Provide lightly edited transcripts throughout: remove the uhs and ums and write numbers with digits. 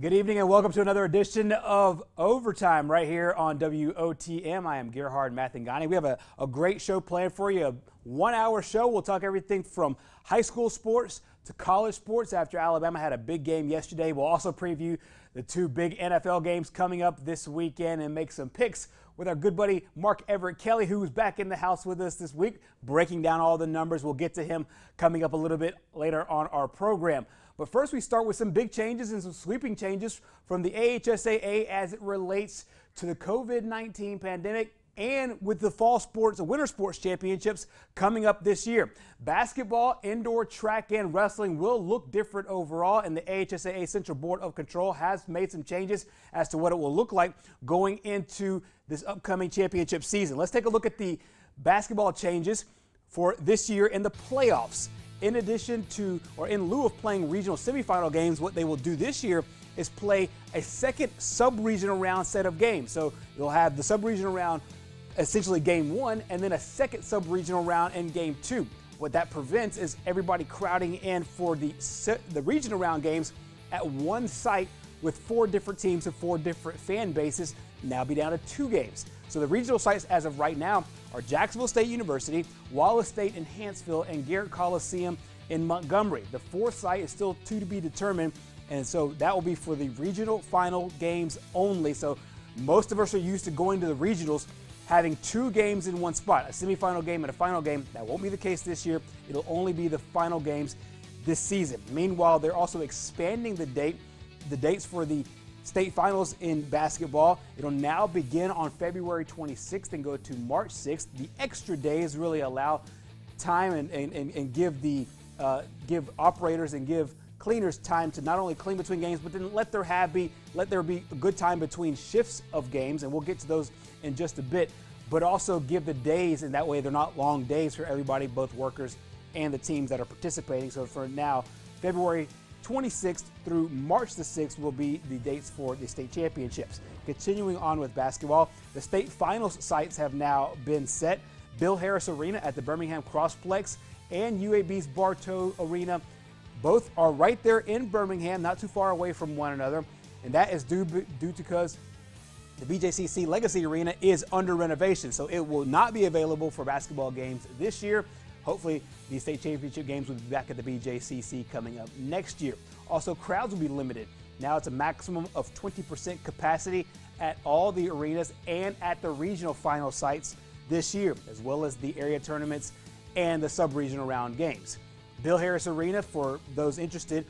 Good evening and welcome to another edition of Overtime right here on WOTM. I am Gerhard Mathangani. We have a great show planned for you, a 1 hour show. We'll talk everything from high school sports to college sports after Alabama had a big game yesterday. We'll also preview the two big NFL games coming up this weekend and make some picks with our good buddy Mark Everett Kelly, who's back in the house with us this week, breaking down all the numbers. We'll get to him coming up a little bit later on our program. But first, we start with some big changes and some sweeping changes from the AHSAA as it relates to the COVID-19 pandemic and with the fall sports, the winter sports championships coming up this year. Basketball, indoor track, and wrestling will look different overall, and the AHSAA Central Board of Control has made some changes as to what it will look like going into this upcoming championship season. Let's take a look at the basketball changes for this year in the playoffs. In addition to, or in lieu of playing regional semifinal games, what they will do this year is play a second sub-regional round set of games. So you'll have the sub-regional round, essentially game one, and then a second sub-regional round in game two. What that prevents is everybody crowding in for the regional round games at one site with four different teams and four different fan bases, now be down to two games. So the regional sites as of right now are Jacksonville State University, Wallace State in Hanceville, and Garrett Coliseum in Montgomery. The fourth site is still to be determined, and so that will be for the regional final games only. So most of us are used to going to the regionals having two games in one spot, a semifinal game and a final game. That won't be the case this year. It'll only be the final games this season. Meanwhile, they're also expanding the dates for the state finals in basketball. It'll now begin on February 26th and go to March 6th. The extra days really allow time and give operators and give cleaners time to not only clean between games, but then let there be a good time between shifts of games, and we'll get to those in just a bit, but also give the days, and that way they're not long days for everybody, both workers and the teams that are participating. So for now, February 26th through March the 6th will be the dates for the state championships. Continuing on with basketball, the state finals sites have now been set. Bill Harris Arena at the Birmingham Crossplex and UAB's Bartow Arena, both are right there in Birmingham, not too far away from one another, and that is due because the BJCC Legacy Arena is under renovation, so it will not be available for basketball games this year. Hopefully, the state championship games will be back at the BJCC coming up next year. Also, crowds will be limited. Now it's a maximum of 20% capacity at all the arenas and at the regional final sites this year, as well as the area tournaments and the sub-regional round games. Bill Harris Arena, for those interested,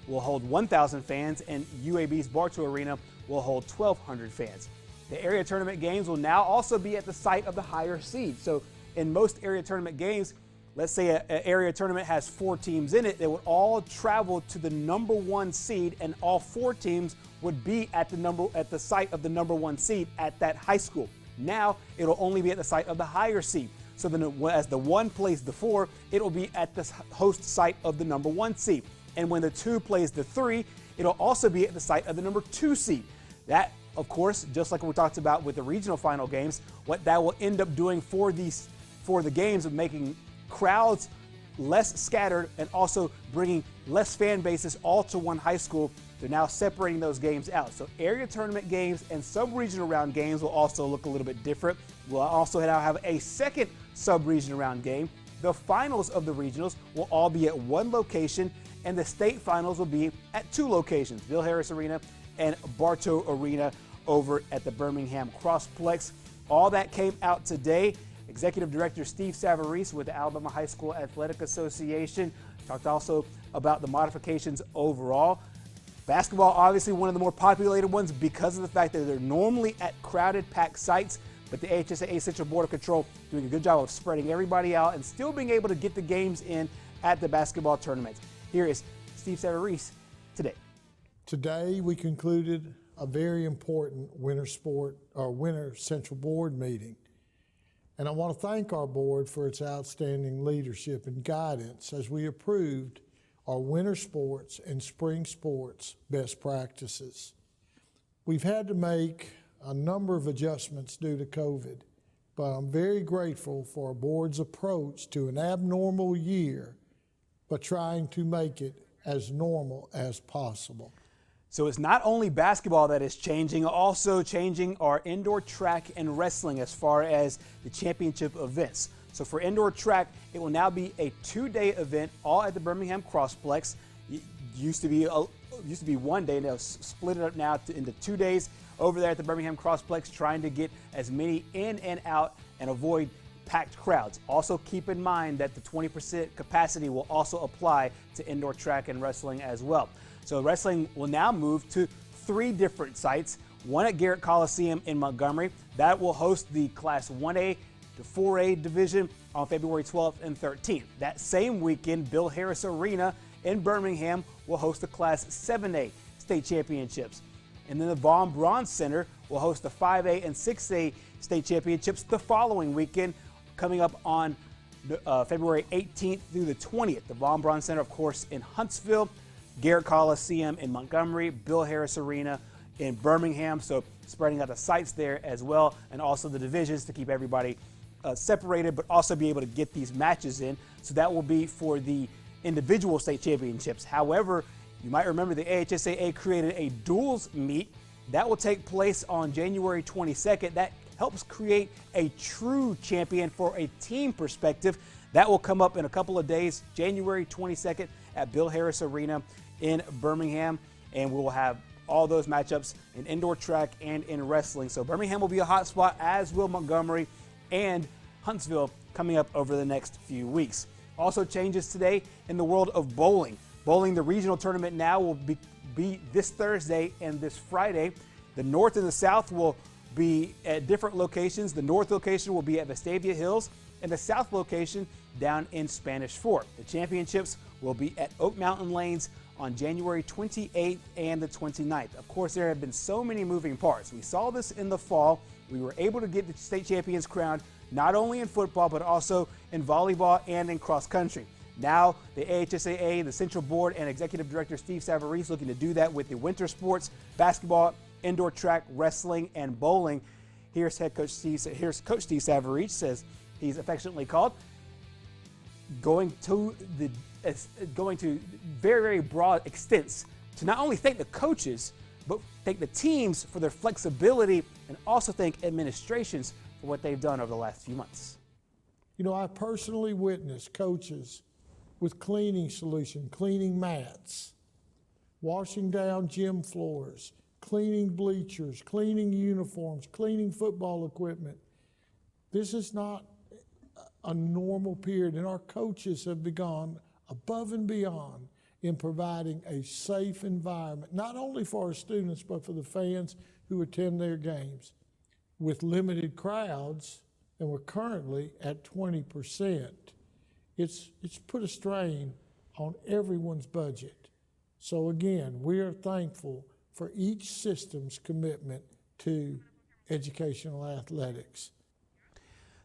will hold 1,000 fans, and UAB's Bartow Arena will hold 1,200 fans. The area tournament games will now also be at the site of the higher seed. So in most area tournament games, let's say an area tournament has 4 teams in it, they would all travel to the number 1 seed, and all 4 teams would be at the site of the number 1 seed at that high school. Now it'll only be at the site of the higher seed. So then as the 1 plays the 4, it'll be at the host site of the number 1 seed. And when the 2 plays the 3, it'll also be at the site of the number 2 seed. That, of course, just like we talked about with the regional final games, what that will end up doing for the games of making crowds less scattered and also bringing less fan bases all to one high school. They're now separating those games out. So area tournament games and sub-regional round games will also look a little bit different. We'll also now have a second sub-regional round game. The finals of the regionals will all be at one location, and the state finals will be at 2 locations, Bill Harris Arena and Bartow Arena over at the Birmingham Crossplex. All that came out today. Executive Director Steve Savarese with the Alabama High School Athletic Association talked also about the modifications overall. Basketball, obviously one of the more populated ones because of the fact that they're normally at crowded, packed sites, but the AHSAA Central Board of Control doing a good job of spreading everybody out and still being able to get the games in at the basketball tournaments. Here is Steve Savarese today. Today we concluded a very important winter Central Board meeting. And I want to thank our board for its outstanding leadership and guidance as we approved our winter sports and spring sports best practices. We've had to make a number of adjustments due to COVID, but I'm very grateful for our board's approach to an abnormal year, but trying to make it as normal as possible. So it's not only basketball that is changing, also changing our indoor track and wrestling as far as the championship events. So for indoor track, it will now be a 2-day event, all at the Birmingham Crossplex. It used to be 1 day, and they'll split it up now into 2 days over there at the Birmingham Crossplex, trying to get as many in and out and avoid packed crowds. Also keep in mind that the 20% capacity will also apply to indoor track and wrestling as well. So wrestling will now move to 3 different sites, one at Garrett Coliseum in Montgomery. That will host the Class 1A to 4A division on February 12th and 13th. That same weekend, Bill Harris Arena in Birmingham will host the Class 7A state championships. And then the Von Braun Center will host the 5A and 6A state championships the following weekend, coming up on February 18th through the 20th. The Von Braun Center, of course, in Huntsville, Garrett Coliseum in Montgomery, Bill Harris Arena in Birmingham. So spreading out the sites there as well, and also the divisions to keep everybody separated, but also be able to get these matches in. So that will be for the individual state championships. However, you might remember the AHSAA created a duals meet that will take place on January 22nd. That helps create a true champion for a team perspective. That will come up in a couple of days, January 22nd at Bill Harris Arena in Birmingham, and we will have all those matchups in indoor track and in wrestling. So Birmingham will be a hot spot, as will Montgomery and Huntsville coming up over the next few weeks. Also changes today in the world of bowling. Bowling, the regional tournament now will be this Thursday and this Friday. The North and the South will be at different locations. The North location will be at Vestavia Hills, and the South location down in Spanish Fort. The championships will be at Oak Mountain Lanes on January 28th and the 29th. Of course, there have been so many moving parts. We saw this in the fall. We were able to get the state champions crowned not only in football, but also in volleyball and in cross country. Now, the AHSAA, the Central Board, and Executive Director Steve Savarese looking to do that with the winter sports, basketball, indoor track, wrestling, and bowling. Here's Coach Steve Savarese, says he's affectionately called, going to very, very broad extents to not only thank the coaches, but thank the teams for their flexibility, and also thank administrations for what they've done over the last few months. You know, I personally witnessed coaches with cleaning solution, cleaning mats, washing down gym floors, cleaning bleachers, cleaning uniforms, cleaning football equipment. This is not a normal period, and our coaches have gone above and beyond in providing a safe environment, not only for our students, but for the fans who attend their games. With limited crowds, and we're currently at 20%, it's put a strain on everyone's budget. So again, we are thankful for each system's commitment to educational athletics.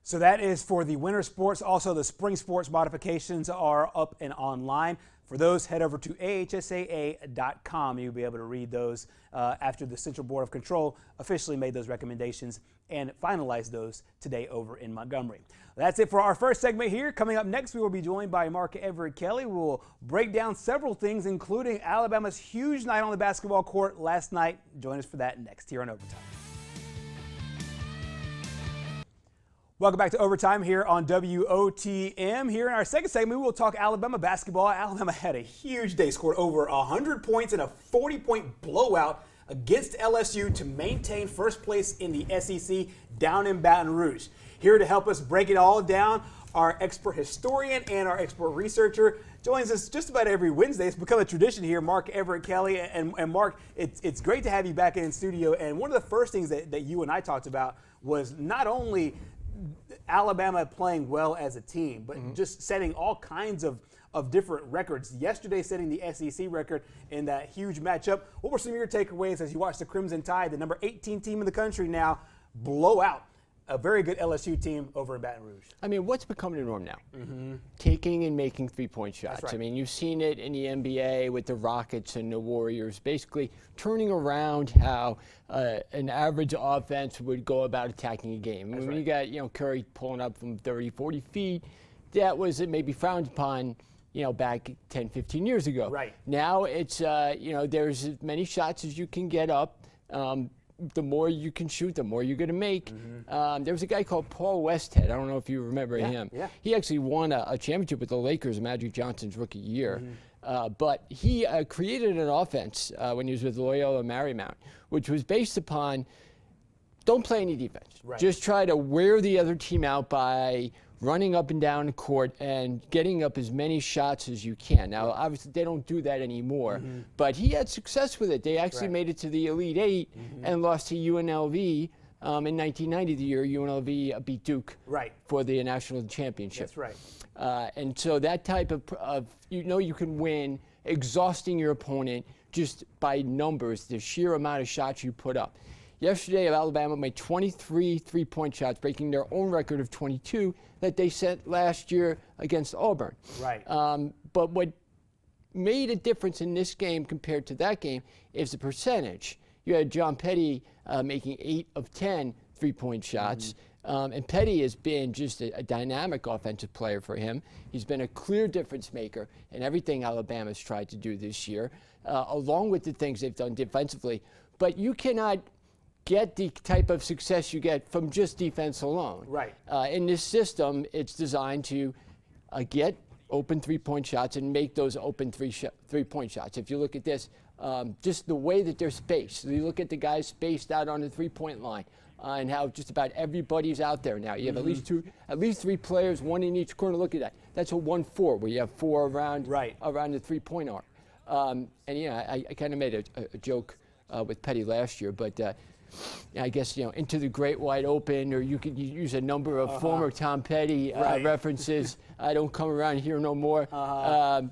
So that is for the winter sports. Also, the spring sports modifications are up and online. For those, head over to ahsaa.com. You'll be able to read those after the Central Board of Control officially made those recommendations and finalized those today over in Montgomery. That's it for our first segment here. Coming up next, we will be joined by Mark Everett Kelly. We will break down several things, including Alabama's huge night on the basketball court last night. Join us for that next here on Overtime. Welcome back to Overtime here on WOTM. Here in our second segment, we will talk Alabama basketball. Alabama had a huge day, scored over 100 points in a 40-point blowout against LSU to maintain first place in the SEC down in Baton Rouge. Here to help us break it all down, our expert historian and our expert researcher joins us just about every Wednesday. It's become a tradition here, Mark Everett Kelly. And Mark, it's great to have you back in studio. And one of the first things that you and I talked about was not only Alabama playing well as a team, but just setting all kinds of different records. Yesterday, setting the SEC record in that huge matchup. What were some of your takeaways as you watched the Crimson Tide, the number 18 team in the country now, blow out a very good LSU team over in Baton Rouge? I mean, what's becoming the norm now? Taking and making three-point shots. Right. I mean, you've seen it in the NBA with the Rockets and the Warriors, basically turning around how an average offense would go about attacking a game. When you got, Curry pulling up from 30, 40 feet, that was maybe frowned upon, back 10, 15 years ago. Right. Now it's, there's as many shots as you can get up. The more you can shoot, the more you're going to make. There was a guy called Paul Westhead. I don't know if you remember him. Yeah. He actually won a championship with the Lakers, Magic Johnson's rookie year. But he created an offense when he was with Loyola Marymount, which was based upon don't play any defense. Right. Just try to wear the other team out by running up and down the court and getting up as many shots as you can. Now, obviously, they don't do that anymore, but he had success with it. They actually made it to the Elite Eight and lost to UNLV in 1990, the year UNLV beat Duke for the national championship. That's right. And so that type of you can win exhausting your opponent just by numbers, the sheer amount of shots you put up. Yesterday, Alabama made 23 three-point shots, breaking their own record of 22 that they set last year against Auburn. Right. But what made a difference in this game compared to that game is the percentage. You had John Petty making 8 of 10 three-point shots. And Petty has been just a dynamic offensive player for him. He's been a clear difference maker in everything Alabama's tried to do this year, along with the things they've done defensively. But you cannot get the type of success you get from just defense alone. Right. In this system, it's designed to get open three-point shots and make those open three-point shots. If you look at this, just the way that they're spaced. So you look at the guys spaced out on the three-point line and how just about everybody's out there now. You have at least 3 players, 1 in each corner. Look at that. That's a 1-4 where you have 4 around the three-point arc. And I kind of made a joke with Petty last year, but I guess into the great wide open, or you could use a number of former Tom Petty references. I don't come around here no more. I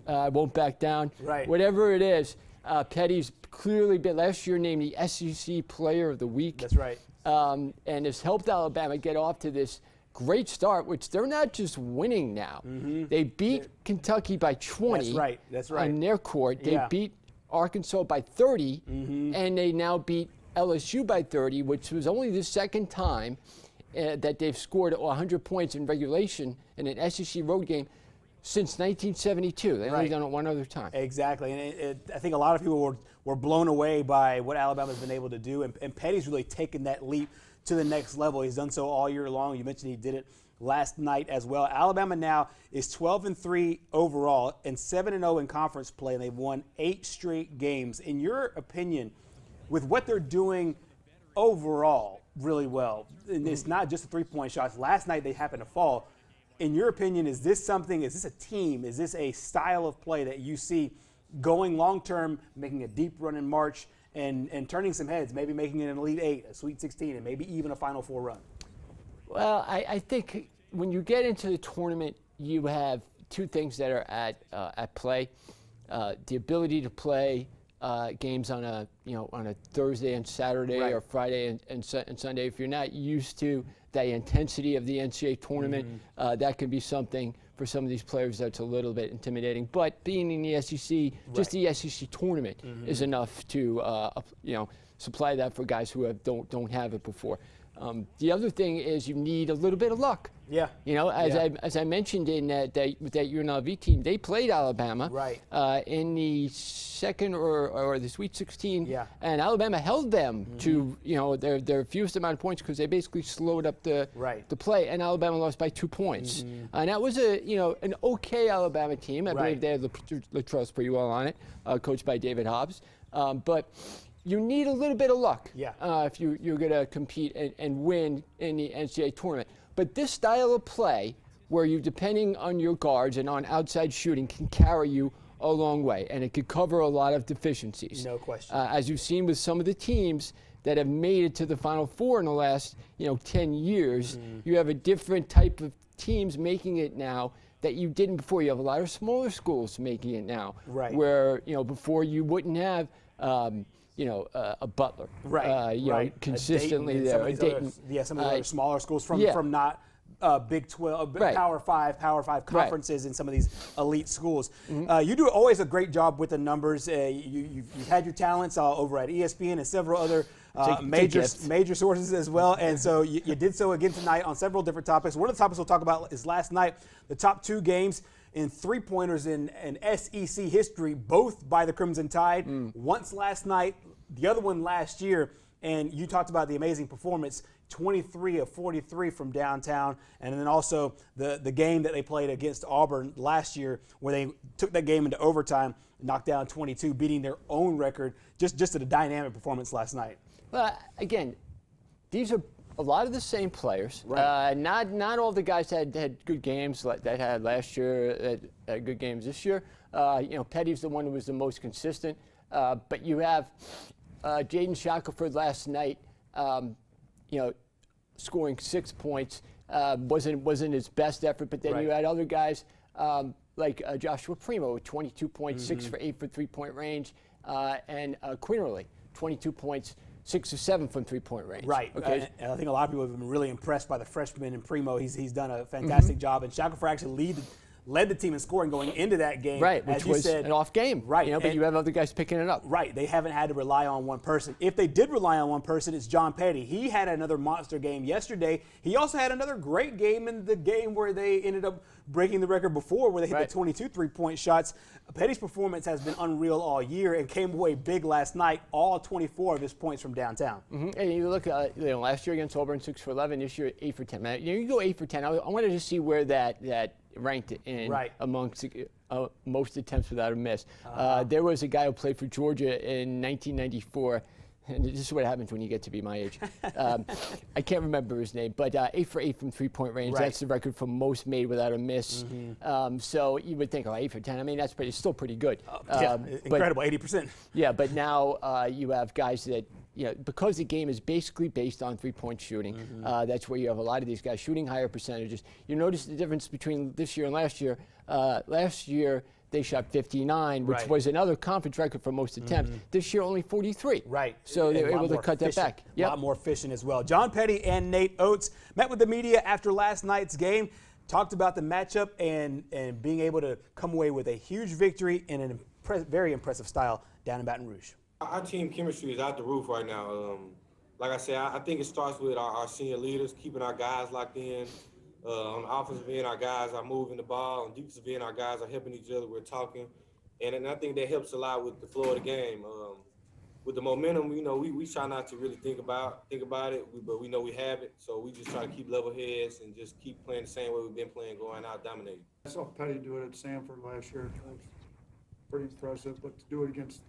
won't back down. Right. Whatever it is, Petty's clearly been last year named the SEC Player of the Week. That's right. And has helped Alabama get off to this great start, which they're not just winning now. They beat Kentucky by 20. That's right. On their court. They beat Arkansas by 30, and they now beat LSU by 30, which was only the second time that they've scored 100 points in regulation in an SEC road game since 1972. They've only done it one other time. Exactly, and I think a lot of people were blown away by what Alabama's been able to do, and Petty's really taken that leap to the next level. He's done so all year long. You mentioned he did it last night as well. Alabama now is 12-3 overall and 7-0 in conference play, and they've won 8 straight games. In your opinion, with what they're doing overall really well, and it's not just the three-point shots. Last night they happened to fall. In your opinion, is this a team, is this a style of play that you see going long-term, making a deep run in March and turning some heads, maybe making an Elite 8, a Sweet 16, and maybe even a Final Four run? Well, I think when you get into the tournament, you have 2 things that are at play: the ability to play games on a Thursday and Saturday or Friday and Sunday. If you're not used to the intensity of the NCAA tournament, that can be something for some of these players that's a little bit intimidating. But being in the SEC, just the SEC tournament is enough to supply that for guys who don't have it before. The other thing is you need a little bit of luck. Yeah. As I mentioned with that UNLV team, they played Alabama in the second or the Sweet 16, and Alabama held them to their fewest amount of points because they basically slowed up the play, and Alabama lost by 2 points. And that was an okay Alabama team. I believe they had Latrell's pretty well on it, coached by David Hobbs, but you need a little bit of luck if you're going to compete and win in the NCAA tournament. But this style of play, where you, depending on your guards and on outside shooting, can carry you a long way, and it could cover a lot of deficiencies. No question. As you've seen with some of the teams that have made it to the Final Four in the last 10 years, you have a different type of teams making it now that you didn't before. You have a lot of smaller schools making it now, where before you wouldn't have a Butler, consistently there. Some of the other smaller schools from not Big 12, Power 5 conferences in some of these elite schools. You do always a great job with the numbers. You've had your talents over at ESPN and several other major sources as well, and so you did so again tonight on several different topics. One of the topics we'll talk about is last night, the top 2 games. in three-pointers in SEC history, both by the Crimson Tide. Once last night, the other one last year. And you talked about the amazing performance, 23 of 43 from downtown. And then also the game that they played against Auburn last year, where they took that game into overtime, knocked down 22, beating their own record. Just a dynamic performance last night. Well, again, these are a lot of the same players. Right. Not all the guys had good games that had last year, had good games this year. Petty's the one who was the most consistent. But you have Jaden Shackelford last night, scoring 6 points. Wasn't his best effort, but then you had other guys like Joshua Primo, 22 points, 6 for 8 for three-point range, and Quinterly, 22 points, 6 of 7 from three-point range. Right. Okay. And I think a lot of people have been really impressed by the freshman in Primo. He's done a fantastic job, and Shackelford actually led the team in scoring going into that game. Right, which was an off game. Right. But you have other guys picking it up. Right. They haven't had to rely on one person. If they did rely on one person, it's John Petty. He had another monster game yesterday. He also had another great game in the game where they ended up breaking the record before, where they hit the 22 three-point shots. Petty's performance has been unreal all year and came away big last night, all 24 of his points from downtown. And you look at last year against Auburn, 6 for 11. This year, 8 for 10. Man, you go 8 for 10. I wanted to see where that ranked in amongst most attempts without a miss. There was a guy who played for Georgia in 1994. And this is what happens when you get to be my age. I can't remember his name, but 8 for 8 from three-point range. That's the record for most made without a miss. So you would think, 8 for 10. I mean, that's still pretty good. Incredible, 80%. Yeah, but now you have guys that, because the game is basically based on three-point shooting, that's where you have a lot of these guys shooting higher percentages. You notice the difference between this year and last year. Last year, they shot 59, which was another conference record for most attempts. This year, only 43. Right. So they were able to cut that back. A lot more efficient as well. John Petty and Nate Oates met with the media after last night's game, talked about the matchup and being able to come away with a huge victory in a very impressive style down in Baton Rouge. Our team chemistry is out the roof right now. Like I said, I think it starts with our senior leaders, keeping our guys locked in. On the offensive end, our guys are moving the ball. On the defensive end, our guys are helping each other. We're talking. And I think that helps a lot with the flow of the game. With the momentum, we try not to really think about it, but we know we have it. So we just try to keep level heads and just keep playing the same way we've been playing, going out, dominating. I saw Petty do it at Sanford last year. It was pretty impressive, but to do it against,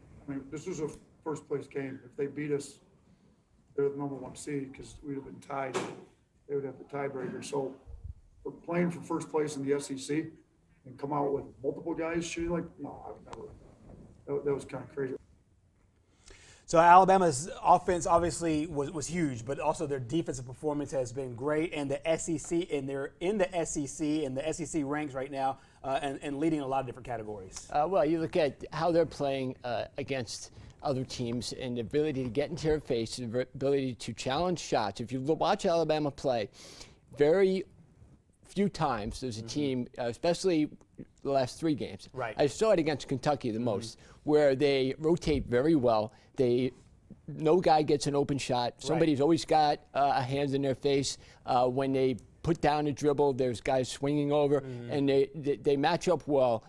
this was a first-place game. If they beat us, they're the number 1 seed because we'd have been tied. They would have the tiebreaker. So we're playing for first place in the SEC and come out with multiple guys shooting I've never. That was kind of crazy. So Alabama's offense obviously was huge, but also their defensive performance has been great. And the SEC, and they're in the SEC, and the SEC ranks right now and leading in a lot of different categories. Well, you look at how they're playing against other teams and the ability to get into their face, the ability to challenge shots. If you watch Alabama play, very few times there's a team, especially the last 3 games. I saw it against Kentucky the most, where they rotate very well. No guy gets an open shot. Somebody's always got a hand in their face. When they put down a dribble, there's guys swinging over, and they match up well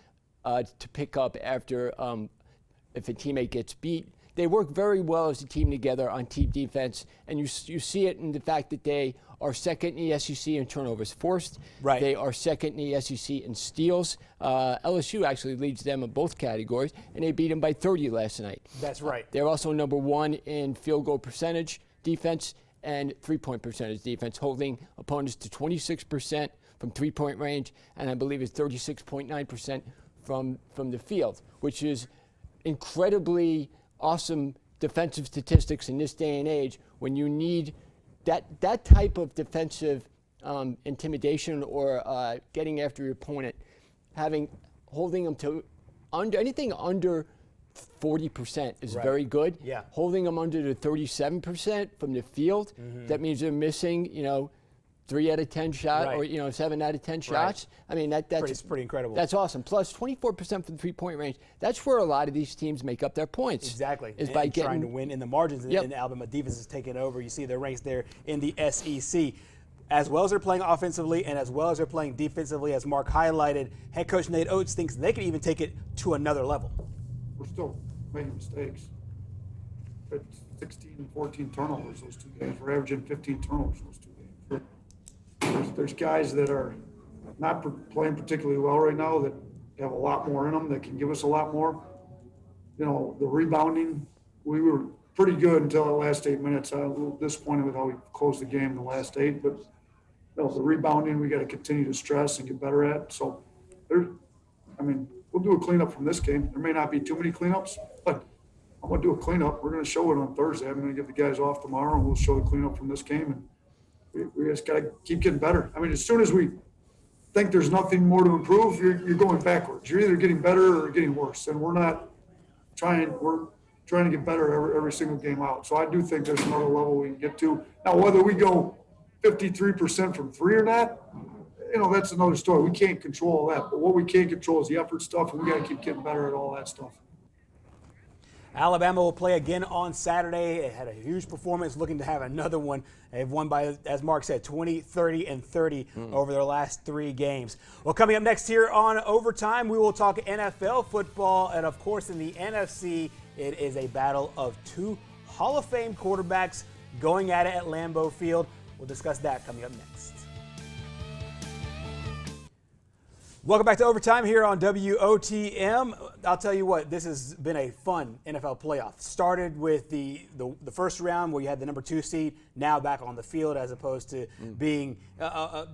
to pick up after if a teammate gets beat. They work very well as a team together on team defense, and you see it in the fact that they are second in the SEC in turnovers forced. They are second in the SEC in steals. LSU actually leads them in both categories, and they beat them by 30 last night. That's right. They're also number 1 in field goal percentage defense and three-point percentage defense, holding opponents to 26% from three-point range, and I believe it's 36.9% from the field, which is incredibly awesome defensive statistics in this day and age when you need that type of defensive intimidation or getting after your opponent, holding them to anything under 40% is very good. Holding them under the 37% from the field, that means they're missing, 3 out of 10 shots, or 7 out of 10 shots. I mean, that's pretty incredible. That's awesome. Plus 24% from three-point range. That's where a lot of these teams make up their points. Exactly. Is by trying to win in the margins. And Alabama defense is taking over. You see their ranks there in the SEC. as well as they're playing offensively and as well as they're playing defensively, as Mark highlighted, head coach Nate Oates thinks they can even take it to another level. We're still making mistakes. It's 16 and 14 turnovers those 2 games. We're averaging 15 turnovers those 2 games. There's guys that are not playing particularly well right now that have a lot more in them that can give us a lot more. You know, the rebounding, we were pretty good until the last 8 minutes. I'm a little disappointed with how we closed the game in the last 8, but you know, the rebounding we got to continue to stress and get better at. So we'll do a cleanup from this game. There may not be too many cleanups, but I'm going to do a cleanup. We're going to show it on Thursday. I'm going to give the guys off tomorrow, and we'll show the cleanup from this game. And we just got to keep getting better. I mean, as soon as we think there's nothing more to improve, you're going backwards. You're either getting better or getting worse. And we're trying to get better every single game out. So I do think there's another level we can get to. Now, whether we go 53% from 3 or not, you know, that's another story. We can't control that. But what we can control is the effort stuff, and we got to keep getting better at all that stuff. Alabama will play again on Saturday. It had a huge performance, looking to have another one. They've won by, as Mark said, 20, 30, and 30 over their last 3 games. Well, coming up next here on Overtime, we will talk NFL football. And, of course, in the NFC, it is a battle of 2 Hall of Fame quarterbacks going at it at Lambeau Field. We'll discuss that coming up next. Welcome back to Overtime here on WOTM. I'll tell you what, this has been a fun NFL playoff. Started with the first round where you had the number 2 seed, now back on the field as opposed to being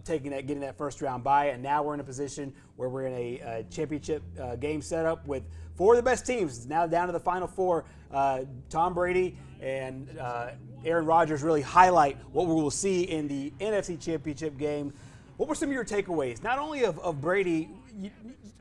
getting that first round bye. And now we're in a position where we're in a championship game setup with 4 of the best teams now down to the Final 4. Tom Brady and Aaron Rodgers really highlight what we will see in the NFC Championship game. What were some of your takeaways, not only of Brady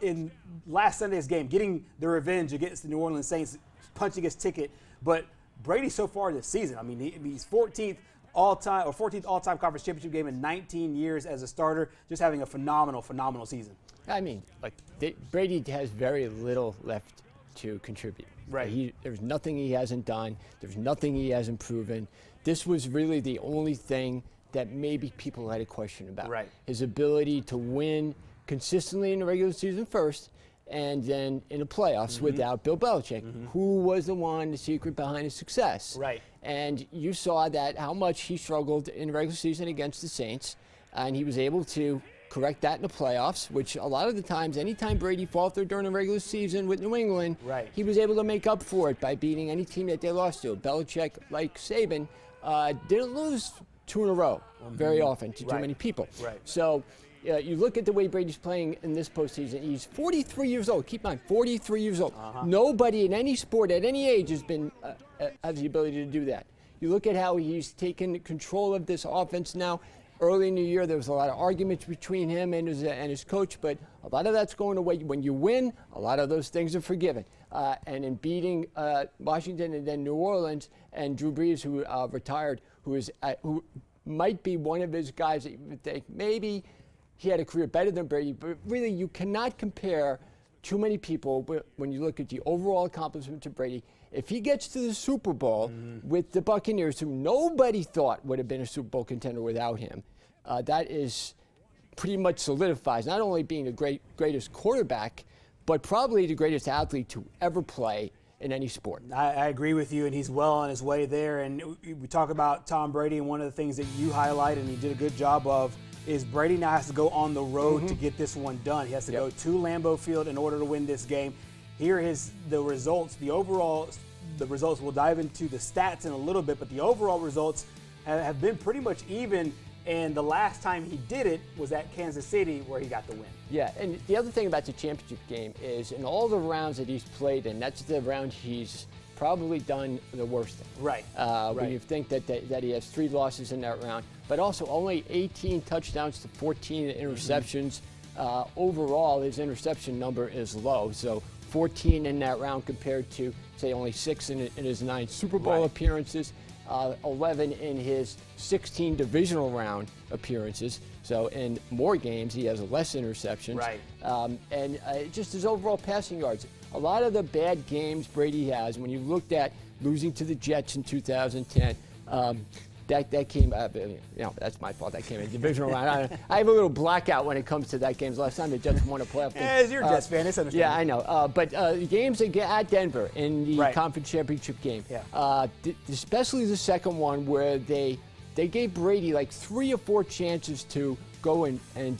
in last Sunday's game, getting the revenge against the New Orleans Saints, punching his ticket, but Brady so far this season? I mean, he's 14th all-time conference championship game in 19 years as a starter, just having a phenomenal season. I mean, Brady has very little left to contribute. Right. There's nothing he hasn't done. There's nothing he hasn't proven. This was really the only thing that maybe people had a question about. Right. His ability to win consistently in the regular season first, and then in the playoffs without Bill Belichick, who was the secret behind his success. Right. And you saw that how much he struggled in the regular season against the Saints, and he was able to correct that in the playoffs, which a lot of the times, anytime Brady faltered during the regular season with New England, he was able to make up for it by beating any team that they lost to. Belichick, like Saban, didn't lose 2 in a row very often to too many people. Right. So you look at the way Brady's playing in this postseason. He's 43 years old. Keep in mind, 43 years old. Nobody in any sport at any age has the ability to do that. You look at how he's taken control of this offense now. Early in the year, there was a lot of arguments between him and his coach, but a lot of that's going away. When you win, a lot of those things are forgiven. And in beating Washington and then New Orleans, and Drew Brees, who retired, who might be one of his guys that you would think maybe he had a career better than Brady, but really you cannot compare too many people when you look at the overall accomplishment to Brady. If he gets to the Super Bowl with the Buccaneers, who nobody thought would have been a Super Bowl contender without him, that is pretty much solidifies not only being the greatest quarterback, but probably the greatest athlete to ever play in any sport. I agree with you, and he's well on his way there. And we talk about Tom Brady, and one of the things that you highlight, and he did a good job of, is Brady now has to go on the road to get this one done. He has to go to Lambeau Field in order to win this game. Here is the results. The results, we'll dive into the stats in a little bit, but the overall results have been pretty much even. And the last time he did it was at Kansas City, where he got the win. Yeah, and the other thing about the championship game is in all the rounds that he's played in, that's the round he's probably done the worst in. Right. When you think that he has 3 losses in that round, but also only 18 touchdowns to 14 interceptions. Overall, his interception number is low, so 14 in that round compared to, say, only 6 in his 9 Super Bowl appearances. 11 in his 16 divisional round appearances. So in more games, he has less interceptions. Right. And just his overall passing yards. A lot of the bad games Brady has, when you looked at losing to the Jets in 2010, that came, that's my fault. That came in divisional round. I have a little blackout when it comes to that game. Last time the Jets won a playoff game. As you're a Jets fan, it's understandable. Yeah, I know. But games at Denver in the conference championship game, especially the second one where they gave Brady like 3 or 4 chances to go and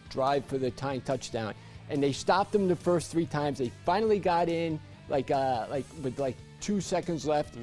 drive for the tying touchdown, and they stopped them the first 3 times. They finally got in with 2 seconds left,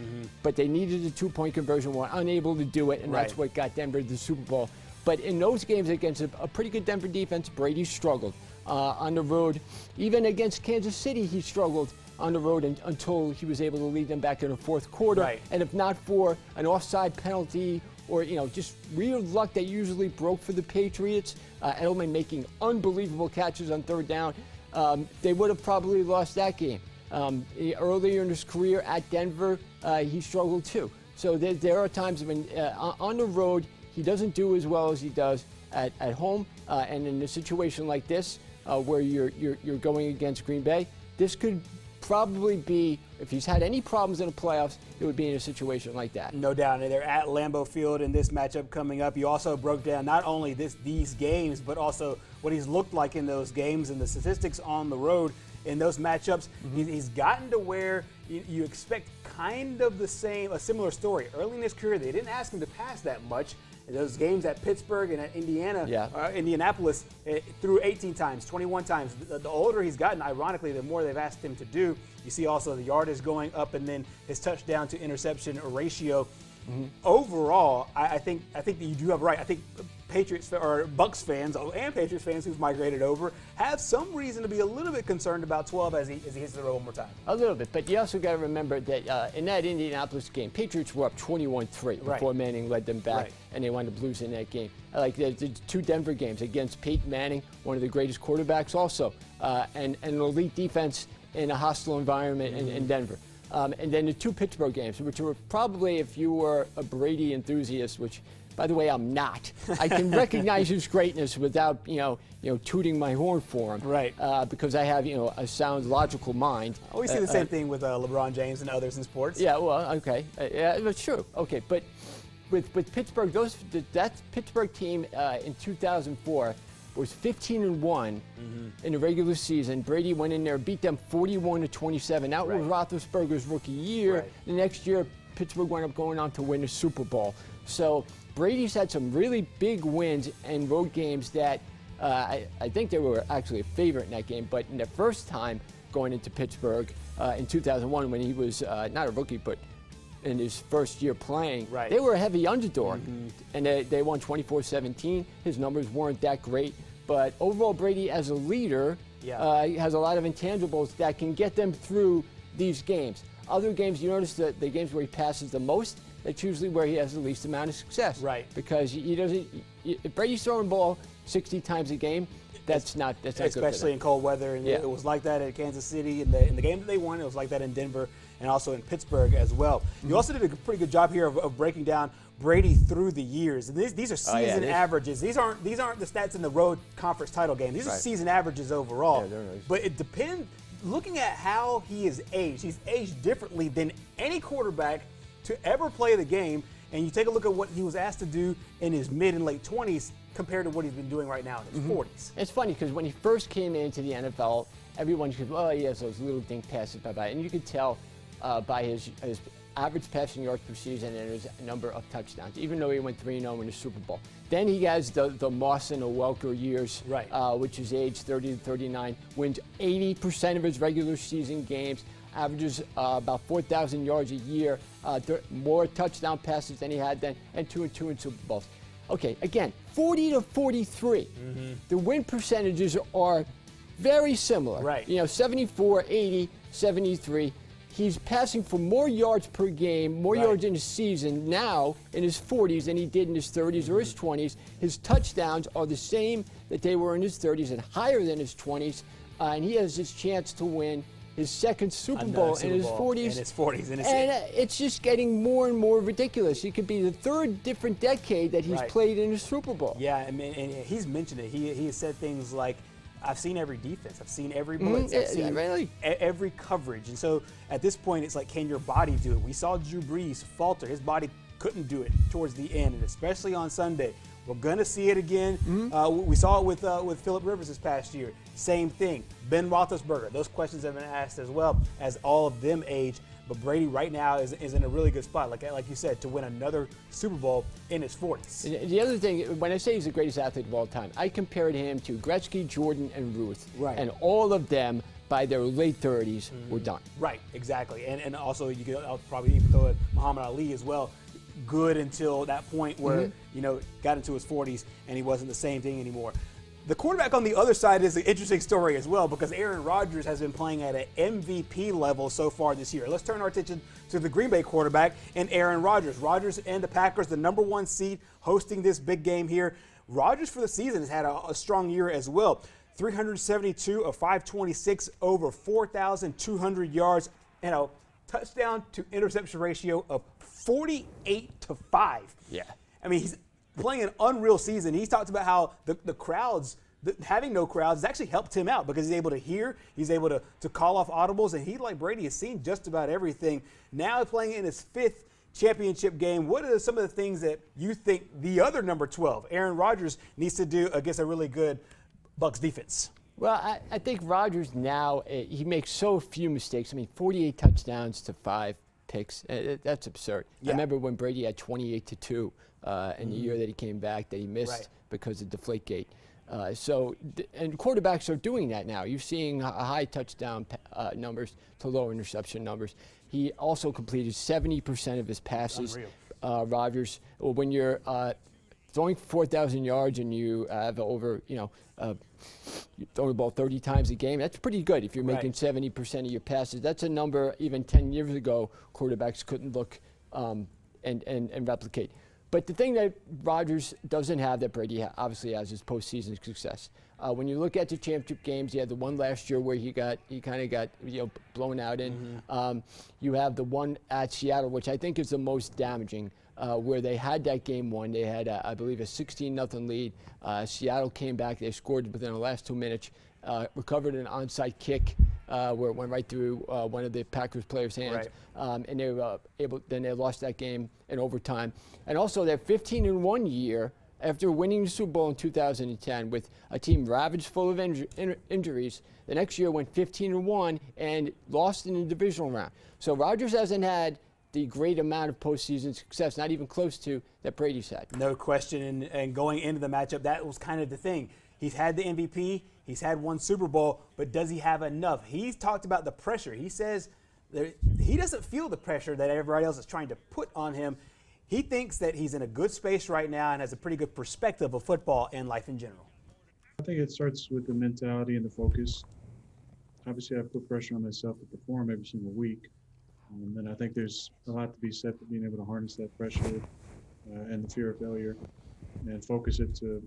but they needed a 2-point conversion, were unable to do it, and that's what got Denver the Super Bowl. But in those games against a pretty good Denver defense, Brady struggled on the road. Even against Kansas City, he struggled on the road until he was able to lead them back in the fourth quarter. And if not for an offside penalty or just real luck that usually broke for the Patriots, Edelman making unbelievable catches on third down, they would have probably lost that game. Earlier in his career at Denver, he struggled too. So there are times when on the road he doesn't do as well as he does at home. And in a situation like this, where you're going against Green Bay, this could probably be, if he's had any problems in the playoffs, it would be in a situation like that. No doubt. And they're at Lambeau Field in this matchup coming up. You also broke down not only these games, but also what he's looked like in those games and the statistics on the road in those matchups. He's gotten to where you expect kind of a similar story. Early in his career, they didn't ask him to pass that much. In those games at Pittsburgh and at Indianapolis, threw 18 times, 21 times. The older he's gotten, ironically, the more they've asked him to do. You see also the yardage going up, and then his touchdown to interception ratio. Overall, I think that you do have right. I think Patriots or Bucs fans and Patriots fans who've migrated over have some reason to be a little bit concerned about 12 as he hits the road one more time. A little bit, but you also got to remember that in that Indianapolis game, Patriots were up 21-3 before Manning led them back, and they wound up losing that game. Like the 2 Denver games against Peyton Manning, one of the greatest quarterbacks also, and an elite defense in a hostile environment in Denver. And then the 2 Pittsburgh games, which were probably, if you were a Brady enthusiast, which, by the way, I'm not. I can recognize his greatness without, tooting my horn for him. Because I have, a sound, logical mind. We see the same thing with LeBron James and others in sports. Yeah, well, okay. Yeah, sure. Okay, but with Pittsburgh, that Pittsburgh team in 2004 was 15-1 in the regular season. Brady went in there, beat them 41-27. That was Roethlisberger's rookie year. The next year, Pittsburgh wound up going on to win the Super Bowl. So Brady's had some really big wins and road games that I think they were actually a favorite in that game. But in the first time going into Pittsburgh in 2001, when he was not a rookie, but in his first year playing, they were a heavy underdog, and they won 24-17. His numbers weren't that great, but overall Brady as a leader has a lot of intangibles that can get them through these games. Other games, you notice that the games where he passes the most, that's usually where he has the least amount of success. Because he doesn't. If Brady's throwing the ball 60 times a game, that's not good for them. Especially in cold weather, and it was like that at Kansas City in the game that they won. It was like that in Denver and also in Pittsburgh as well. You also did a pretty good job here of breaking down Brady through the years. And these are season averages. These aren't the stats in the road conference title game. These are season averages overall. But it depends. Looking at how he is aged, he's aged differently than any quarterback to ever play the game. And you take a look at what he was asked to do in his mid and late 20s compared to what he's been doing right now in his 40s. It's funny because when he first came into the NFL, everyone said, "Oh, he has those little dink passes by," and you could tell by his average passing yards per season and his number of touchdowns, even though he went 3-0 in the Super Bowl. Then he has the Moss and the Welker years, which is age 30 to 39, wins 80% of his regular season games, averages about 4,000 yards a year, more touchdown passes than he had then, and 2-2 in Super Bowls. Okay, again, 40 to 43. The win percentages are very similar. 74, 80, 73. He's passing for more yards per game, more yards in a season now in his 40s than he did in his 30s or his 20s. His touchdowns are the same that they were in his 30s and higher than his 20s. And he has his chance to win his second Super Bowl in his 40s. And it's just getting more and more ridiculous. It could be the third different decade that he's played in a Super Bowl. Yeah, I mean, and he's mentioned it. He has said things like, I've seen every defense. I've seen every blitz. I've seen every coverage. And so at this point, it's like, can your body do it? We saw Drew Brees falter. His body couldn't do it towards the end, and especially on Sunday. We're going to see it again. We saw it with Phillip Rivers this past year. Same thing. Ben Roethlisberger. Those questions have been asked as well as all of them age. But Brady right now is in a really good spot, like you said, to win another Super Bowl in his 40s. The other thing, when I say he's the greatest athlete of all time, I compared him to Gretzky, Jordan, and Ruth. Right. And all of them, by their late 30s, were done. Right, exactly. And also, you could probably even throw in Muhammad Ali as well. Good until that point where, got into his 40s and he wasn't the same thing anymore. The quarterback on the other side is an interesting story as well, because Aaron Rodgers has been playing at an MVP level so far this year. Let's turn our attention to the Green Bay quarterback and Aaron Rodgers. Rodgers and the Packers, the #1 seed, hosting this big game here. Rodgers for the season has had a strong year as well. 372 of 526, over 4,200 yards, and a touchdown to interception ratio of 48-5. Yeah. I mean, he's playing an unreal season. He's talked about how the crowds, having no crowds, has actually helped him out because he's able to hear, he's able to call off audibles, and he, like Brady, has seen just about everything. Now playing in his 5th championship game, what are some of the things that you think the other number 12, Aaron Rodgers, needs to do against a really good Bucs defense? Well, I think Rodgers now, he makes so few mistakes. I mean, 48 touchdowns to 5 picks. That's absurd. Yeah. I remember when Brady had 28-2 in the year that he came back that he missed because of Deflategate. And quarterbacks are doing that now. You're seeing high touchdown numbers to low interception numbers. He also completed 70% of his passes. Rodgers, when you're throwing for 4,000 yards and you have over, you throw the ball 30 times a game, that's pretty good if you're making 70% of your passes. That's a number even 10 years ago quarterbacks couldn't look and replicate. But the thing that Rodgers doesn't have that Brady obviously has is postseason success. When you look at the championship games, you had the one last year where he kind of got blown out in. You have the one at Seattle, which I think is the most damaging, where they had that game won. They had, I believe, a 16-0 lead. Seattle came back. They scored within the last 2 minutes, recovered an onside kick where it went right through one of the Packers players' hands. And they were then they lost that game in overtime. And also their 15-1 year after winning the Super Bowl in 2010 with a team ravaged full of injuries. The next year went 15-1 and lost in the divisional round. So Rodgers hasn't had the great amount of postseason success, not even close to, that Brady's had. No question, and going into the matchup, that was kind of the thing. He's had the MVP, he's had one Super Bowl, but does he have enough? He's talked about the pressure. He says he doesn't feel the pressure that everybody else is trying to put on him. He thinks that he's in a good space right now and has a pretty good perspective of football and life in general. I think it starts with the mentality and the focus. Obviously, I put pressure on myself to perform every single week. And I think there's a lot to be said for being able to harness that pressure and the fear of failure and focus it to,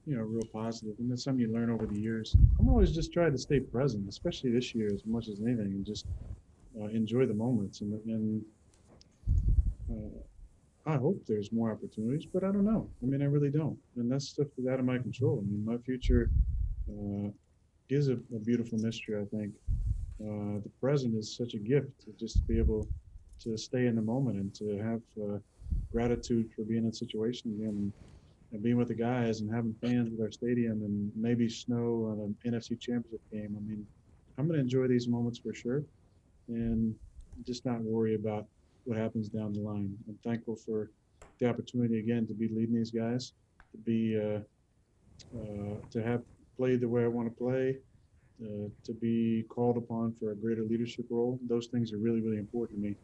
real positive. And that's something you learn over the years. I'm always just trying to stay present, especially this year as much as anything, and just enjoy the moments. And I hope there's more opportunities, but I don't know. I mean, I really don't. And that's stuff that's out of my control. I mean, my future is a beautiful mystery, I think. The present is such a gift to just be able to stay in the moment and to have gratitude for being in a situation again and being with the guys and having fans at our stadium and maybe snow on an NFC Championship game. I mean, I'm going to enjoy these moments for sure and just not worry about what happens down the line. I'm thankful for the opportunity again to be leading these guys, to be to have played the way I want to play, to be called upon for a greater leadership role. Those things are really, really important to me.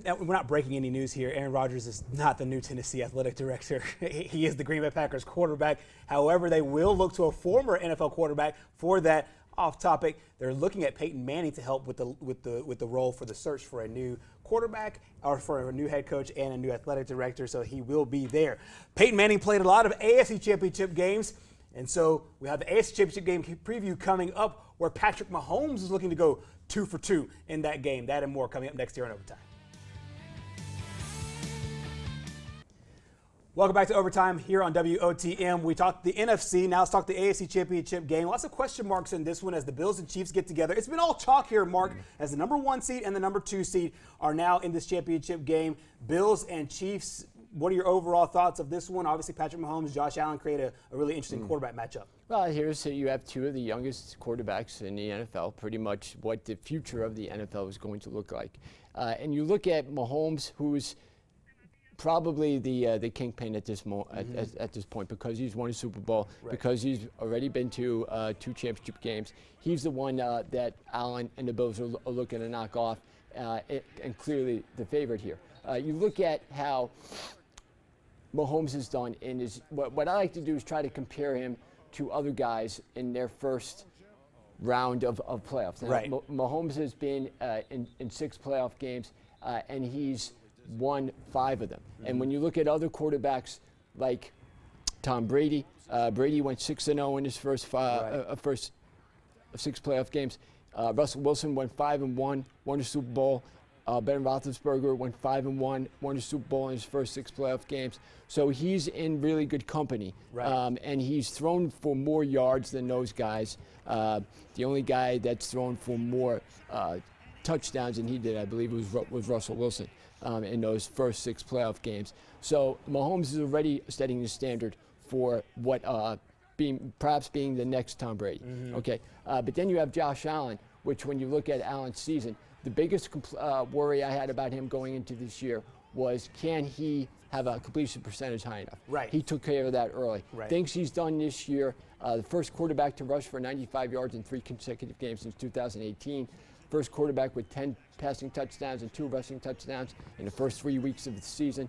Now, we're not breaking any news here. Aaron Rodgers is not the new Tennessee athletic director. He is the Green Bay Packers quarterback. However, they will look to a former NFL quarterback for that. Off topic, they're looking at Peyton Manning to help with the role for the search for a new quarterback or for a new head coach and a new athletic director, so he will be there. Peyton Manning played a lot of AFC Championship games, and so we have the AFC Championship game preview coming up where Patrick Mahomes is looking to go 2 for 2 in that game. That and more coming up next year on Overtime. Welcome back to Overtime here on WOTM. We talked the NFC. Now let's talk the AFC Championship game. Lots of question marks in this one as the Bills and Chiefs get together. It's been all talk here, Mark, as the number 1 seed and the number 2 seed are now in this championship game. Bills and Chiefs, what are your overall thoughts of this one? Obviously, Patrick Mahomes, Josh Allen create a really interesting quarterback matchup. Well, here's you have 2 of the youngest quarterbacks in the NFL, pretty much what the future of the NFL is going to look like. And you look at Mahomes, who's probably the kingpin at this at this point, because he's won a Super Bowl, because he's already been to 2 championship games. He's the one that Allen and the Bills are looking to knock off, and clearly the favorite here. You look at how Mahomes has done in his. What I like to do is try to compare him to other guys in their first round of playoffs. Now, Mahomes has been in 6 playoff games, and he's won 5 of them. And when you look at other quarterbacks like Tom Brady, Brady went 6-0 in his first 6 playoff games. Russell Wilson went 5-1, won the Super Bowl. Ben Roethlisberger went 5-1, won the Super Bowl in his first 6 playoff games. So he's in really good company, and he's thrown for more yards than those guys. The only guy that's thrown for more touchdowns than he did, I believe, was Russell Wilson in those first 6 playoff games. So Mahomes is already setting the standard for what perhaps being the next Tom Brady. Okay, but then you have Josh Allen, which when you look at Allen's season, the biggest worry I had about him going into this year was, can he have a completion percentage high enough? He took care of that early. Things he's done this year, the first quarterback to rush for 95 yards in 3 consecutive games since 2018. First quarterback with 10 passing touchdowns and 2 rushing touchdowns in the first 3 weeks of the season.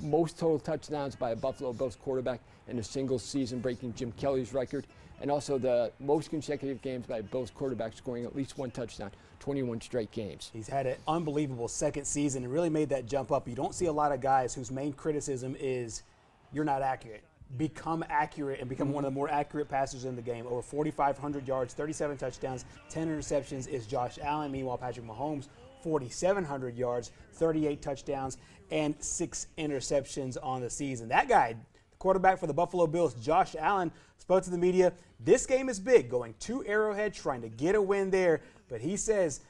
Most total touchdowns by a Buffalo Bills quarterback in a single season, breaking Jim Kelly's record. And also the most consecutive games by a Bills quarterback scoring at least 1 touchdown, 21 straight games. He's had an unbelievable second season and really made that jump up. You don't see a lot of guys whose main criticism is you're not accurate. Become accurate and become one of the more accurate passers in the game. Over 4,500 yards, 37 touchdowns, 10 interceptions is Josh Allen. Meanwhile, Patrick Mahomes, 4,700 yards, 38 touchdowns, and 6 interceptions on the season. That guy, the quarterback for the Buffalo Bills, Josh Allen, spoke to the media. This game is big, going to Arrowhead, trying to get a win there. But he says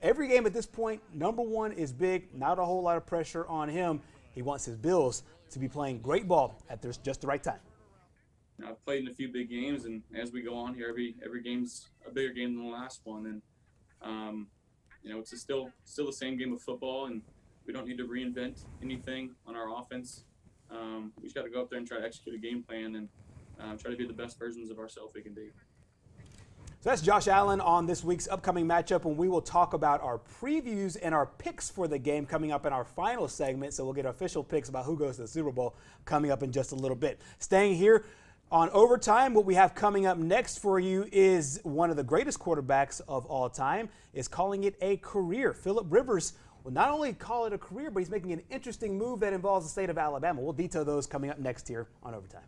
every game at this point, number 1 is big, not a whole lot of pressure on him. He wants his Bills to be playing great ball at just the right time. I've played in a few big games, and as we go on here, every game's a bigger game than the last one. And it's still the same game of football, and we don't need to reinvent anything on our offense. We just got to go up there and try to execute a game plan and try to be the best versions of ourselves we can be. So that's Josh Allen on this week's upcoming matchup, and we will talk about our previews and our picks for the game coming up in our final segment. So we'll get official picks about who goes to the Super Bowl coming up in just a little bit. Staying here on Overtime, what we have coming up next for you is one of the greatest quarterbacks of all time is calling it a career. Philip Rivers will not only call it a career, but he's making an interesting move that involves the state of Alabama. We'll detail those coming up next here on Overtime.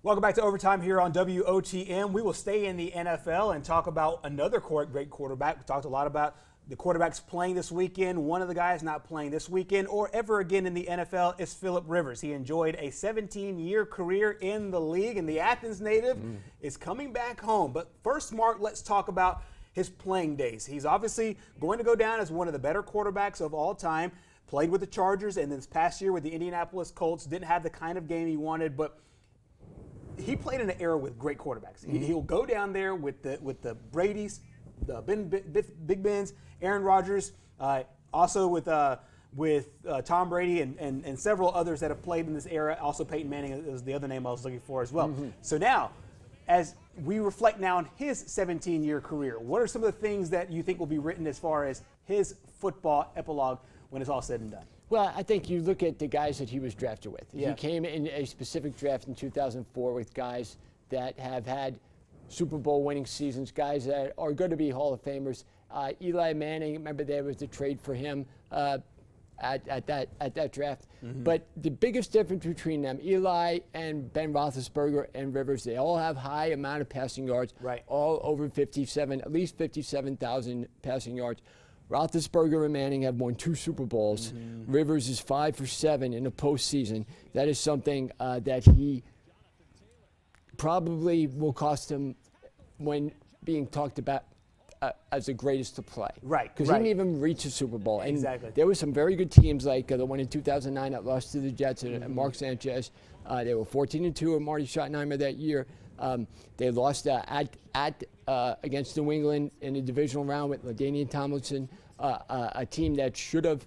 Welcome back to Overtime here on WOTM. We will stay in the NFL and talk about another great quarterback. We talked a lot about the quarterbacks playing this weekend. One of the guys not playing this weekend or ever again in the NFL is Philip Rivers. He enjoyed a 17-year career in the league, and the Athens native is coming back home. But first, Mark, let's talk about his playing days. He's obviously going to go down as one of the better quarterbacks of all time. Played with the Chargers, and this past year with the Indianapolis Colts, didn't have the kind of game he wanted, but he played in an era with great quarterbacks. He'll go down there with the Bradys, the Big Bens, Aaron Rodgers, also with Tom Brady and several others that have played in this era. Also Peyton Manning is the other name I was looking for as well. So now, as we reflect now on his 17-year career, what are some of the things that you think will be written as far as his football epilogue when it's all said and done? Well, I think you look at the guys that he was drafted with. He came in a specific draft in 2004 with guys that have had Super Bowl winning seasons, guys that are going to be Hall of Famers. Eli Manning, remember there was the trade for him at that draft. But the biggest difference between them, Eli and Ben Roethlisberger and Rivers, they all have high amount of passing yards, all over 57, at least 57,000 passing yards. Roethlisberger and Manning have won 2 Super Bowls. Rivers is 5 for 7 in the postseason. That is something that he probably will cost him when being talked about as the greatest to play. Right. Because he didn't even reach a Super Bowl. And Exactly. there were some very good teams like the one in 2009 that lost to the Jets and Mark Sanchez. They were 14-2 with Marty Schottenheimer that year. They lost against New England in the divisional round with LaDainian Tomlinson, a team that should have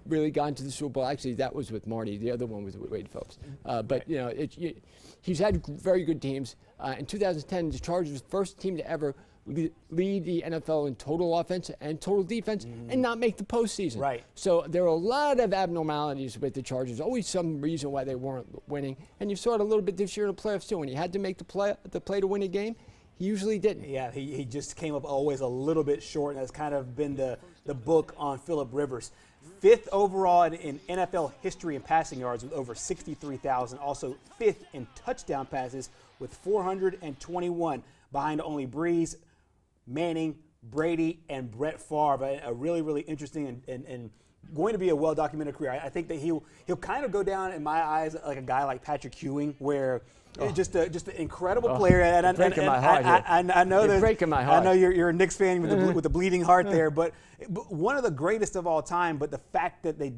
really gone to the Super Bowl. Actually, that was with Marty. The other one was with Wade Phillips. But he's had very good teams. In 2010, the Chargers were the first team to ever lead the NFL in total offense and total defense and not make the postseason. Right. So there are a lot of abnormalities with the Chargers. Always some reason why they weren't winning. And you saw it a little bit this year in the playoffs too. When he had to make the play to win a game, he usually didn't. Yeah, he just came up always a little bit short, and that's kind of been the book on Phillip Rivers. 5th overall in NFL history in passing yards with over 63,000. Also 5th in touchdown passes with 421, behind only Breeze, Manning, Brady, and Brett Favre. A really, really interesting and going to be a well-documented career. I think that he'll kind of go down in my eyes like a guy like Patrick Ewing, where just an incredible player. And breaking my heart here. I know You're that breaking my heart. I know you're a Knicks fan with the bleeding heart there, but one of the greatest of all time. But the fact that he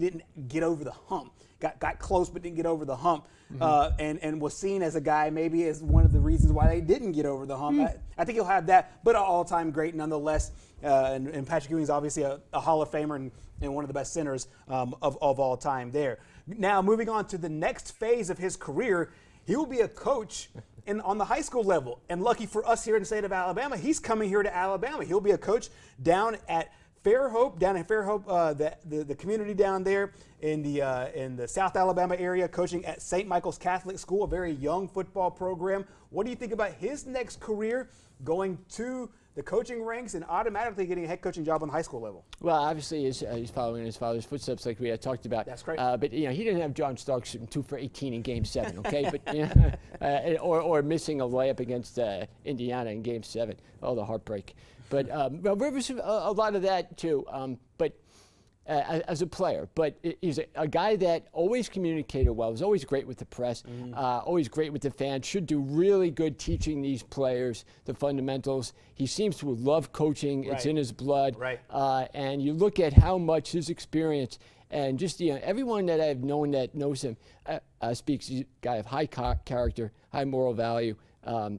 didn't get over the hump. Got close but didn't get over the hump, and was seen as a guy maybe as one of the reasons why they didn't get over the hump. I think he'll have that, but an all-time great nonetheless. And Patrick Ewing is obviously a Hall of Famer and one of the best centers of all time there. Now moving on to the next phase of his career, he will be a coach on the high school level. And lucky for us here in the state of Alabama, he's coming here to Alabama. He'll be a coach down at Fairhope, the community down there in the South Alabama area, coaching at St. Michael's Catholic School, a very young football program. What do you think about his next career, going to the coaching ranks and automatically getting a head coaching job on the high school level? Well, obviously he's following his father's footsteps, like we had talked about. That's great. But he didn't have John Stark shooting 2 for 18 in Game 7, okay? But or missing a layup against Indiana in Game 7. Oh, the heartbreak. But Rivers, a lot of that too. But as a player, but he's a guy that always communicated well. Was always great with the press. Always great with the fans. Should do really good teaching these players the fundamentals. He seems to love coaching. It's in his blood. Right. And you look at how much his experience and just everyone that I've known that knows him speaks. He's a guy of high character, high moral value.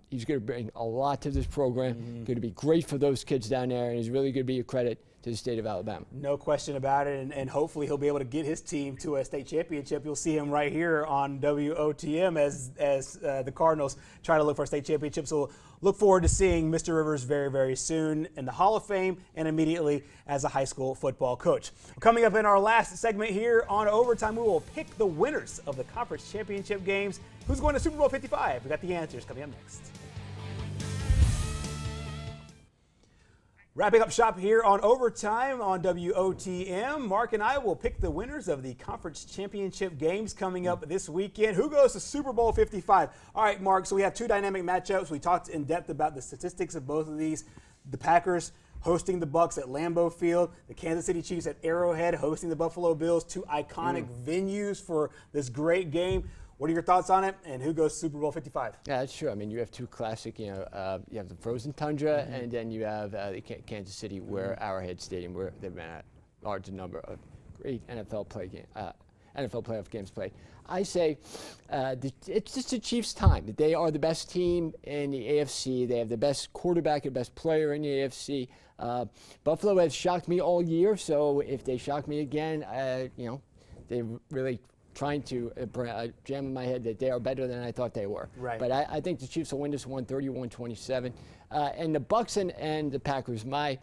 He's going to bring a lot to this program. Going to be great for those kids down there, and he's really going to be a credit to the state of Alabama. No question about it, and hopefully he'll be able to get his team to a state championship. You'll see him right here on WOTM as the Cardinals try to look for a state championship. So look forward to seeing Mr. Rivers very, very soon in the Hall of Fame and immediately as a high school football coach. Coming up in our last segment here on Overtime, we will pick the winners of the conference championship games. Who's going to Super Bowl 55? We got the answers coming up next. Wrapping up shop here on Overtime on WOTM, Mark and I will pick the winners of the conference championship games coming up this weekend. Who goes to Super Bowl 55? All right, Mark, so we have 2 dynamic matchups. We talked in depth about the statistics of both of these. The Packers hosting the Bucs at Lambeau Field, the Kansas City Chiefs at Arrowhead hosting the Buffalo Bills, 2 iconic venues for this great game. What are your thoughts on it, and who goes to Super Bowl 55? Yeah, that's true. I mean, you have 2 classic, you have the frozen tundra, and then you have the Kansas City, where Arrowhead Stadium, where they've been a large number of great NFL playoff games played. I say it's just the Chiefs' time. They are the best team in the AFC. They have the best quarterback and best player in the AFC. Buffalo has shocked me all year, so if they shock me again, they really trying to jam in my head that they are better than I thought they were. Right. But I think the Chiefs will win this one 31-27. And the Bucs and the Packers, my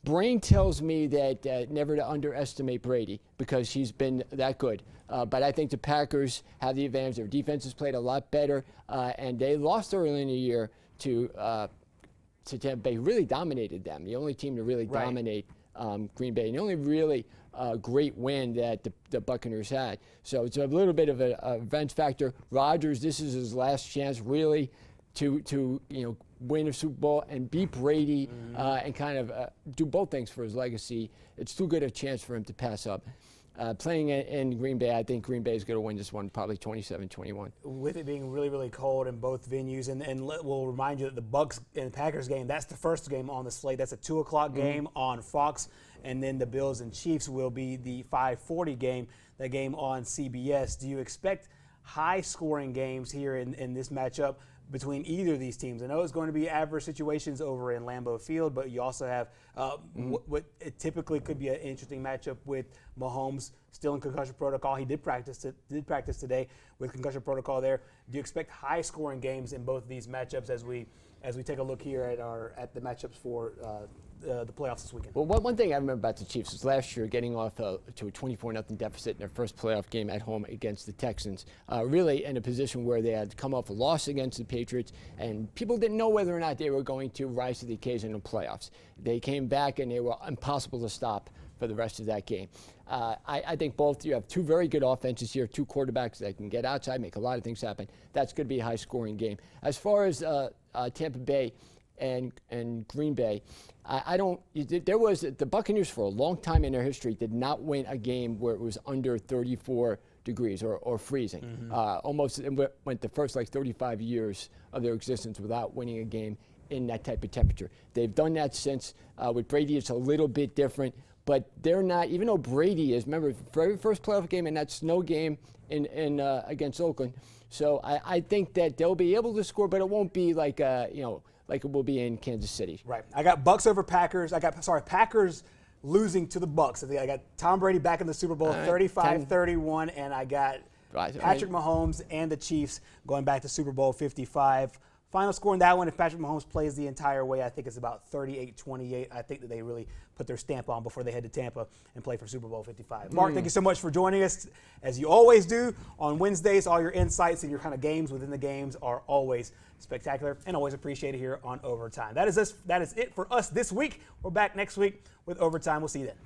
brain tells me that never to underestimate Brady because he's been that good. But I think the Packers have the advantage. Their defense has played a lot better, and they lost early in the year to Tampa Bay, really dominated them. The only team to really dominate Green Bay, and the only really great win that the Buccaneers had. So it's a little bit of a revenge factor. Rodgers, this is his last chance really to win a Super Bowl and beat Brady and kind of do both things for his legacy. It's too good a chance for him to pass up. Playing in Green Bay, I think Green Bay is going to win this one probably 27-21. With it being really, really cold in both venues, and we'll remind you that the Bucs and Packers game, that's the first game on the slate. That's a 2 o'clock game on Fox, and then the Bills and Chiefs will be the 5:40 game, that game on CBS. Do you expect high-scoring games here in this matchup between either of these teams? I know it's going to be adverse situations over in Lambeau Field, but you also have what it typically could be an interesting matchup with Mahomes still in concussion protocol. He did practice today with concussion protocol there. Do you expect high-scoring games in both of these matchups as we take a look here at the matchups for the playoffs this weekend? Well, one thing I remember about the Chiefs was last year getting off to a 24-0 deficit in their first playoff game at home against the Texans, really in a position where they had come off a loss against the Patriots, and people didn't know whether or not they were going to rise to the occasion in playoffs. They came back, and they were impossible to stop for the rest of that game. I think you have two very good offenses here, two quarterbacks that can get outside, make a lot of things happen. That's going to be a high-scoring game. As far as Tampa Bay and Green Bay, the Buccaneers for a long time in their history did not win a game where it was under 34 degrees or freezing. Almost it went the first 35 years of their existence without winning a game in that type of temperature. They've done that since. With Brady, it's a little bit different, but they're not, even though Brady is, remember, very first playoff game in that snow game in against Oakland. So I think that they'll be able to score, but it won't be like it will be in Kansas City. Right. I got Bucs over Packers. Packers losing to the Bucs. I got Tom Brady back in the Super Bowl, 35-31, and I got Patrick Mahomes and the Chiefs going back to Super Bowl 55. Final score in that one, if Patrick Mahomes plays the entire way, I think it's about 38-28. I think that they really put their stamp on before they head to Tampa and play for Super Bowl 55. Mark, thank you so much for joining us. As you always do on Wednesdays, all your insights and your kind of games within the games are always spectacular and always appreciated here on Overtime. That is it for us this week. We're back next week with Overtime. We'll see you then.